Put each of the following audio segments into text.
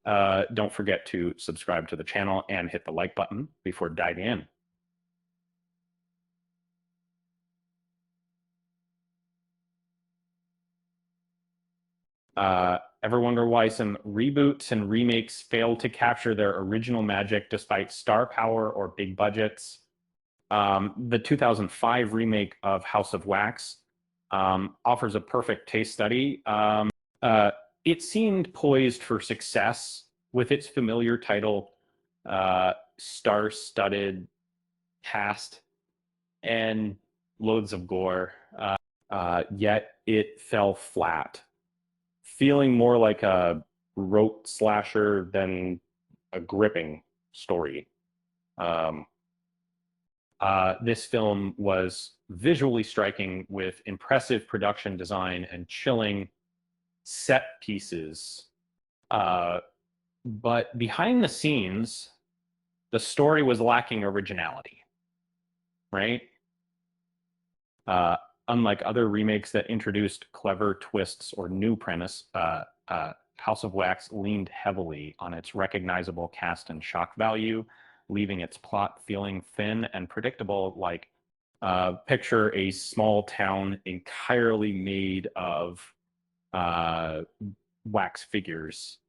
don't forget to subscribe to the channel and hit the like button before diving in. Ever wonder why some reboots and remakes fail to capture their original magic despite star power or big budgets? The 2005 remake of House of Wax offers a perfect case study. Uh, it seemed poised for success with its familiar title, star-studded cast, and loads of gore. Yet it fell flat, feeling more like a rote slasher than a gripping story. Um, this film was visually striking with impressive production design and chilling set pieces. But behind the scenes, the story was lacking originality, right? Uh, Unlike other remakes that introduced clever twists or new premise, House of Wax leaned heavily on its recognizable cast and shock value, leaving its plot feeling thin and predictable. Like, picture a small town entirely made of uh, wax figures,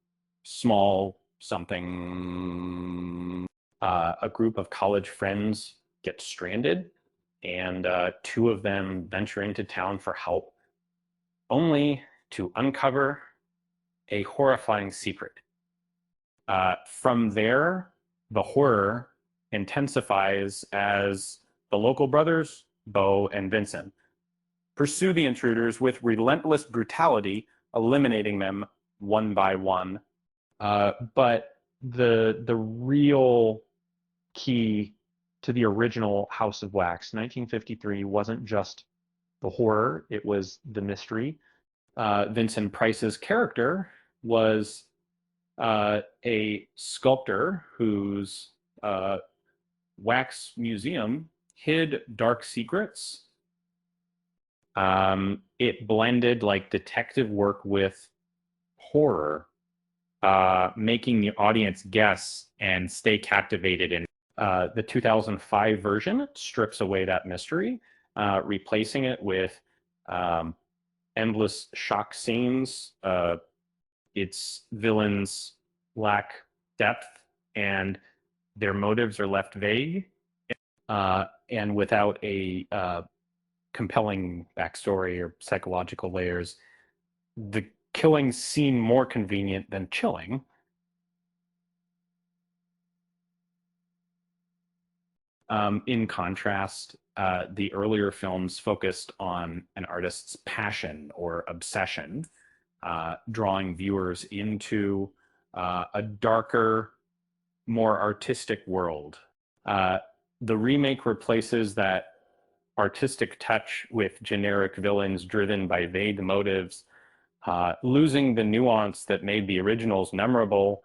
small something. A group of college friends get stranded, and two of them venture into town for help, only to uncover a horrifying secret. From there, the horror intensifies as the local brothers, Bo and Vincent, pursue the intruders with relentless brutality, eliminating them one by one. But the real key to the original House of Wax, 1953, wasn't just the horror, it was the mystery. Vincent Price's character was a sculptor whose wax museum hid dark secrets. It blended like detective work with horror, making the audience guess and stay captivated. In the 2005 version strips away that mystery, replacing it with endless shock scenes. Its villains lack depth, and their motives are left vague, and without a compelling backstory or psychological layers. The killings seem more convenient than chilling. In contrast, the earlier films focused on an artist's passion or obsession, drawing viewers into a darker, more artistic world. Uh, the remake replaces that artistic touch with generic villains driven by vague motives, losing the nuance that made the originals memorable.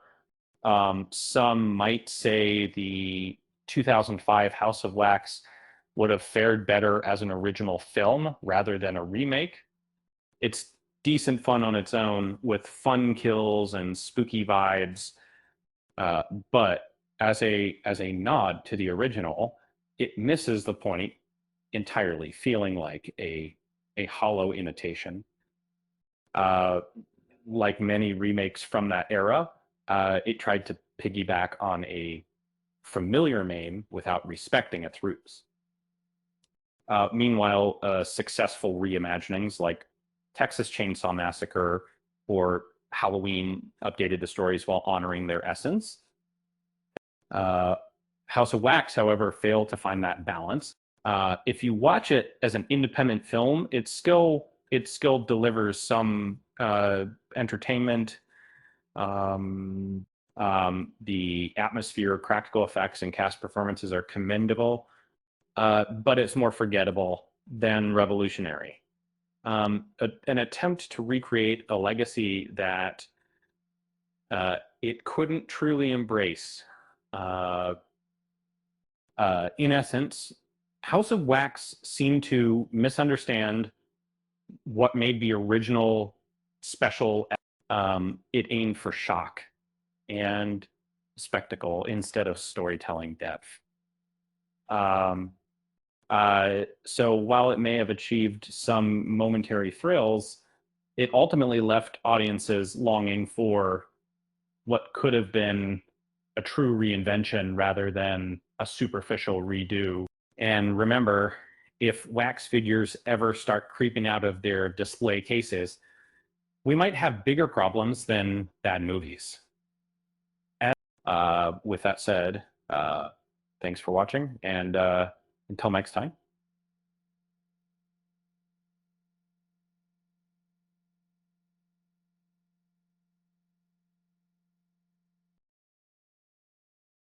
Some might say the 2005 House of Wax would have fared better as an original film rather than a remake. It's decent fun on its own with fun kills and spooky vibes, but as a nod to the original, it misses the point entirely, feeling like a hollow imitation. Uh, like many remakes from that era, it tried to piggyback on a familiar name without respecting its roots. Meanwhile, successful reimaginings like Texas Chainsaw Massacre or Halloween updated the stories while honoring their essence. Uh, House of Wax, however, failed to find that balance. If you watch it as an independent film, it still delivers some entertainment. The atmosphere, practical effects, and cast performances are commendable, but it's more forgettable than revolutionary. An attempt to recreate a legacy that it couldn't truly embrace. Uh, in essence, House of Wax seemed to misunderstand what made the original special. It aimed for shock, and spectacle instead of storytelling depth. Um, so while it may have achieved some momentary thrills, it ultimately left audiences longing for what could have been a true reinvention rather than a superficial redo. And remember, if wax figures ever start creeping out of their display cases, we might have bigger problems than bad movies. With that said, thanks for watching, and until next time.